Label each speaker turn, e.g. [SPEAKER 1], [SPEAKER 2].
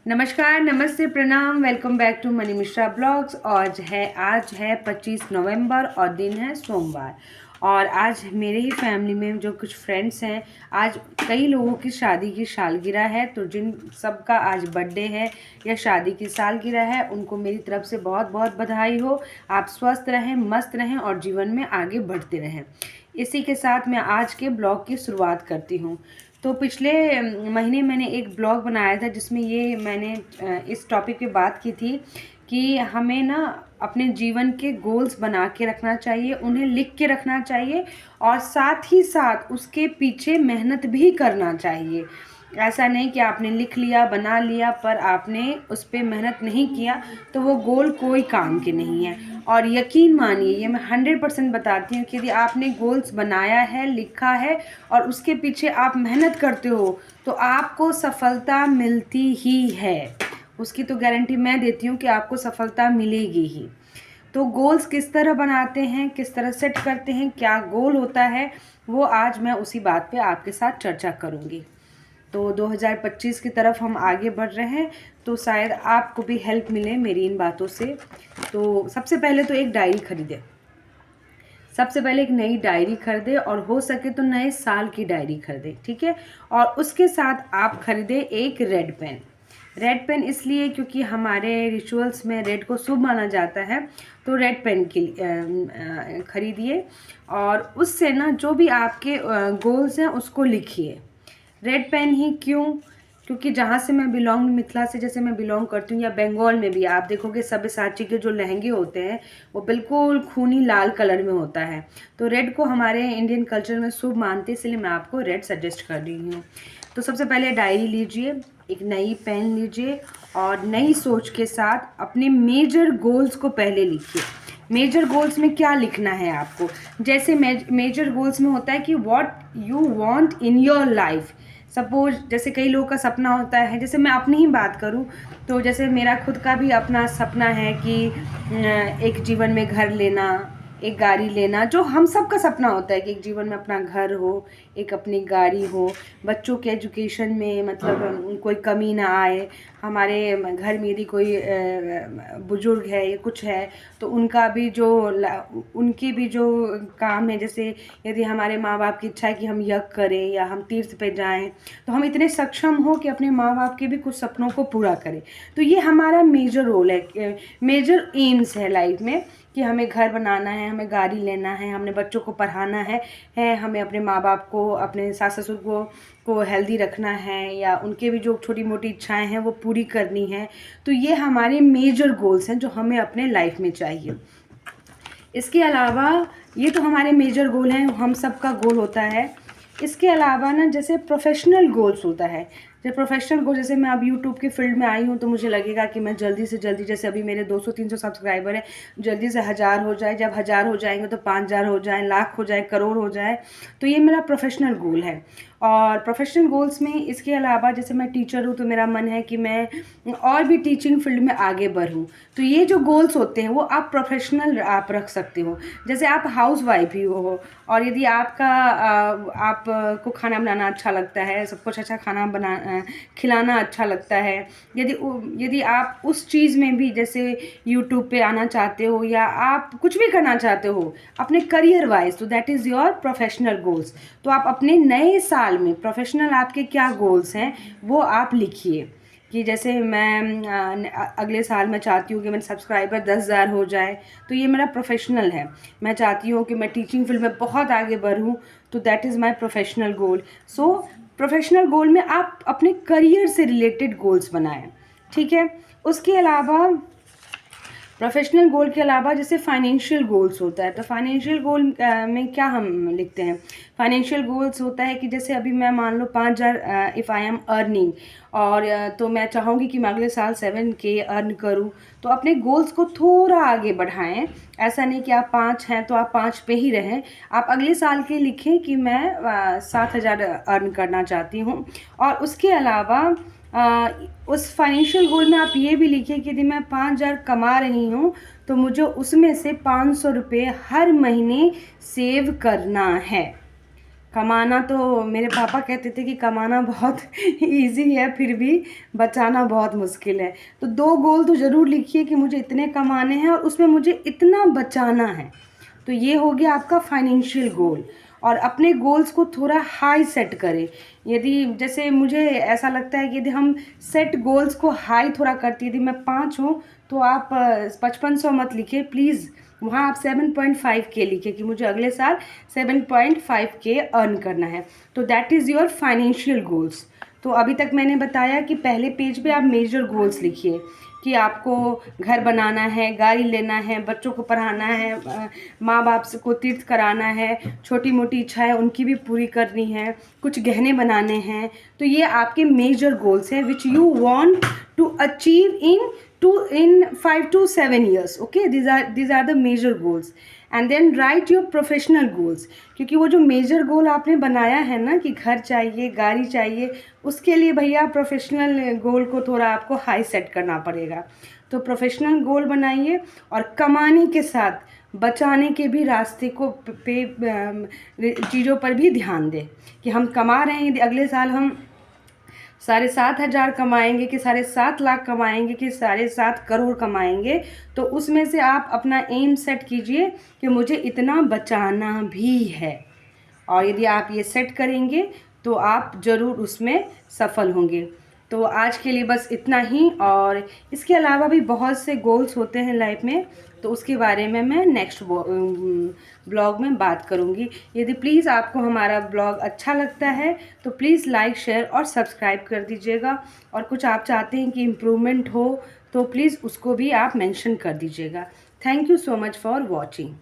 [SPEAKER 1] नमस्कार, नमस्ते, प्रणाम। Welcome back to Money Mishra blogs. आज है 25 नवंबर और दिन है सोमवार। और आज मेरे ही फैमिली में जो कुछ फ्रेंड्स हैं, आज कई लोगों की शादी की सालगिरह है। तो जिन सबका आज बर्थडे है या शादी की सालगिरह है, उनको मेरी तरफ से बहुत बहुत बधाई हो। आप स्वस्थ रहें, मस्त रहें और जीवन में आगे बढ़ते रहें। इसी के साथ मैं आज के ब्लॉग की शुरुआत करती हूँ। तो पिछले महीने मैंने एक ब्लॉग बनाया था जिसमें ये मैंने इस टॉपिक पे बात की थी कि हमें ना अपने जीवन के गोल्स बना के रखना चाहिए, उन्हें लिख के रखना चाहिए और साथ ही साथ उसके पीछे मेहनत भी करना चाहिए। ऐसा नहीं कि आपने लिख लिया, बना लिया, पर आपने उस पर मेहनत नहीं किया तो वो गोल कोई काम के नहीं है। और यकीन मानिए, ये मैं 100% बताती हूँ कि यदि आपने गोल्स बनाया है, लिखा है और उसके पीछे आप मेहनत करते हो तो आपको सफलता मिलती ही है। उसकी तो गारंटी मैं देती हूँ कि आपको सफलता मिलेगी ही। तो गोल्स किस तरह बनाते हैं, किस तरह सेट करते हैं, क्या गोल होता है, वो आज मैं उसी बात पे आपके साथ चर्चा करूँगी। तो 2025 की तरफ हम आगे बढ़ रहे हैं, तो शायद आपको भी हेल्प मिले मेरी इन बातों से। तो सबसे पहले तो एक डायरी खरीदें। सबसे पहले एक नई डायरी खरीदें और हो सके तो नए साल की डायरी खरीदें, ठीक है। और उसके साथ आप खरीदें एक रेड पेन। रेड पेन इसलिए क्योंकि हमारे रिचुअल्स में रेड को शुभ माना जाता है। तो रेड पेन की खरीदिए और उससे ना जो भी आपके गोल्स हैं उसको लिखिए। रेड पेन ही क्यों? क्योंकि जहाँ से मैं बिलोंग, मिथिला से जैसे मैं बिलोंग करती हूँ या बंगाल में भी आप देखोगे सब्यसाची के जो लहंगे होते हैं वो बिल्कुल खूनी लाल कलर में होता है। तो रेड को हमारे इंडियन कल्चर में शुभ मानते हैं, इसलिए मैं आपको रेड सजेस्ट कर रही हूँ। तो सबसे पहले डायरी लीजिए, एक नई पेन लीजिए और नई सोच के साथ अपने मेजर गोल्स को पहले लिखिए। मेजर गोल्स में क्या लिखना है आपको? जैसे मेजर गोल्स में होता है कि what you want in your life. Suppose जैसे कई लोगों का सपना होता है, जैसे मैं अपनी ही बात करूं तो जैसे मेरा खुद का भी अपना सपना है कि एक जीवन में घर लेना, एक गाड़ी लेना। जो हम सब का सपना होता है कि एक जीवन में अपना घर हो, एक अपनी गाड़ी हो, बच्चों के एजुकेशन में मतलब कोई कमी ना आए। हमारे घर में यदि कोई बुजुर्ग है या कुछ है तो उनकी भी जो काम है, जैसे यदि हमारे माँ बाप की इच्छा है कि हम यज्ञ करें या हम तीर्थ पे जाएं, तो हम इतने सक्षम हो कि अपने माँ बाप के भी कुछ सपनों को पूरा करें। तो ये हमारा मेजर रोल है, मेजर एम्स है लाइफ में कि हमें घर बनाना है, हमें गाड़ी लेना है, हमने बच्चों को पढ़ाना है, हमें अपने माँ बाप को, अपने सास ससुर को हेल्दी रखना है या उनके भी जो छोटी मोटी इच्छाएं हैं वो पूरी करनी है। तो ये हमारे मेजर गोल्स हैं जो हमें अपने लाइफ में चाहिए। इसके अलावा ये तो हमारे मेजर गोल हैं, हम सबका गोल होता है। इसके अलावा ना जैसे प्रोफेशनल गोल्स होता है। जैसे प्रोफेशनल गोल, जैसे मैं अब यूट्यूब की फील्ड में आई हूँ तो मुझे लगेगा कि मैं जल्दी से जल्दी, जैसे अभी मेरे 200-300 सब्सक्राइबर हैं, जल्दी से 1000 हो जाए। जब 1000 हो जाएंगे तो 5000 हो जाए, लाख हो जाए, करोड़ हो जाए। तो ये मेरा प्रोफेशनल गोल है। और प्रोफेशनल गोल्स में इसके अलावा जैसे मैं टीचर हूँ तो मेरा मन है कि मैं और भी टीचिंग फील्ड में आगे बढ़ूँ। तो ये जो गोल्स होते हैं वो आप प्रोफेशनल आप रख सकते हो। जैसे आप हाउस वाइफ ही हो और यदि आपको खाना बनाना अच्छा लगता है, सब कुछ अच्छा खाना खिलाना अच्छा लगता है, यदि आप उस चीज़ में भी जैसे यूट्यूब पे आना चाहते हो या आप कुछ भी करना चाहते हो अपने करियर वाइज, तो that is your professional goals. तो आप अपने नए साल में प्रोफेशनल आपके क्या गोल्स हैं वो आप लिखिए। कि जैसे मैं अगले साल मैं चाहती हूँ कि मेरे सब्सक्राइबर 10,000 हो जाए, तो ये मेरा प्रोफेशनल है। मैं चाहती हूँ कि मैं टीचिंग फील्ड में बहुत आगे बढ़ूँ, तो that is my professional goal. So professional goal में आप अपने करियर से रिलेटेड गोल्स बनाएं, ठीक है। उसके अलावा प्रोफेशनल गोल के अलावा जैसे फाइनेंशियल गोल्स होता है, तो फाइनेंशियल गोल में क्या हम लिखते हैं? फाइनेंशियल गोल्स होता है कि जैसे अभी मैं मान लो 5000 इफ़ आई एम अर्निंग और तो मैं चाहूँगी कि मैं अगले साल 7K अर्न करूँ। तो अपने गोल्स को थोड़ा आगे बढ़ाएं। ऐसा नहीं कि आप 5 हैं तो आप 5 पे ही रहें। आप अगले साल के लिखें कि मैं 7000 अर्न करना चाहती हूँ। और उसके अलावा उस फाइनेंशियल गोल में आप ये भी लिखिए कि यदि मैं 5000 कमा रही हूँ तो मुझे उसमें से 500 रुपये हर महीने सेव करना है। कमाना तो मेरे पापा कहते थे कि कमाना बहुत इजी है, फिर भी बचाना बहुत मुश्किल है। तो 2 गोल तो ज़रूर लिखिए कि मुझे इतने कमाने हैं और उसमें मुझे इतना बचाना है। तो ये हो गया आपका फाइनेंशियल गोल। और अपने गोल्स को थोड़ा हाई सेट करें। यदि जैसे मुझे ऐसा लगता है कि यदि हम सेट गोल्स को हाई थोड़ा करती, यदि मैं 5 हूँ तो आप 5500 मत लिखिए प्लीज़, वहाँ आप 7.5 के लिखिए कि मुझे अगले साल 7.5 के अर्न करना है। तो that is your financial goals. तो अभी तक मैंने बताया कि पहले पेज पे आप मेजर गोल्स लिखिए कि आपको घर बनाना है, गाड़ी लेना है, बच्चों को पढ़ाना है, माँ बाप को तीर्थ कराना है, छोटी मोटी इच्छाएं उनकी भी पूरी करनी है, कुछ गहने बनाने हैं। तो ये आपके मेजर गोल्स हैं which you want to achieve in 5 to 7 years. Okay, these are the major goals. And then write your professional goals, क्योंकि वो जो मेजर गोल आपने बनाया है ना कि घर चाहिए, गाड़ी चाहिए, उसके लिए भैया प्रोफेशनल गोल को थोड़ा आपको हाई सेट करना पड़ेगा। तो प्रोफेशनल गोल बनाइए और कमाने के साथ बचाने के भी रास्ते को पे चीज़ों पर भी ध्यान दें कि हम कमा रहे हैं, अगले साल हम 7,500 कमाएंगे कि 7.5 लाख कमाएंगे कि 7.5 करोड़ कमाएंगे। तो उसमें से आप अपना एम सेट कीजिए कि मुझे इतना बचाना भी है। और यदि आप ये सेट करेंगे तो आप ज़रूर उसमें सफल होंगे। तो आज के लिए बस इतना ही, और इसके अलावा भी बहुत से गोल्स होते हैं लाइफ में, तो उसके बारे में मैं नेक्स्ट ब्लॉग में बात करूँगी। यदि प्लीज़ आपको हमारा ब्लॉग अच्छा लगता है तो प्लीज़ लाइक, शेयर और सब्सक्राइब कर दीजिएगा। और कुछ आप चाहते हैं कि इम्प्रूवमेंट हो तो प्लीज़ उसको भी आप मेंशन कर दीजिएगा। Thank you so much for watching.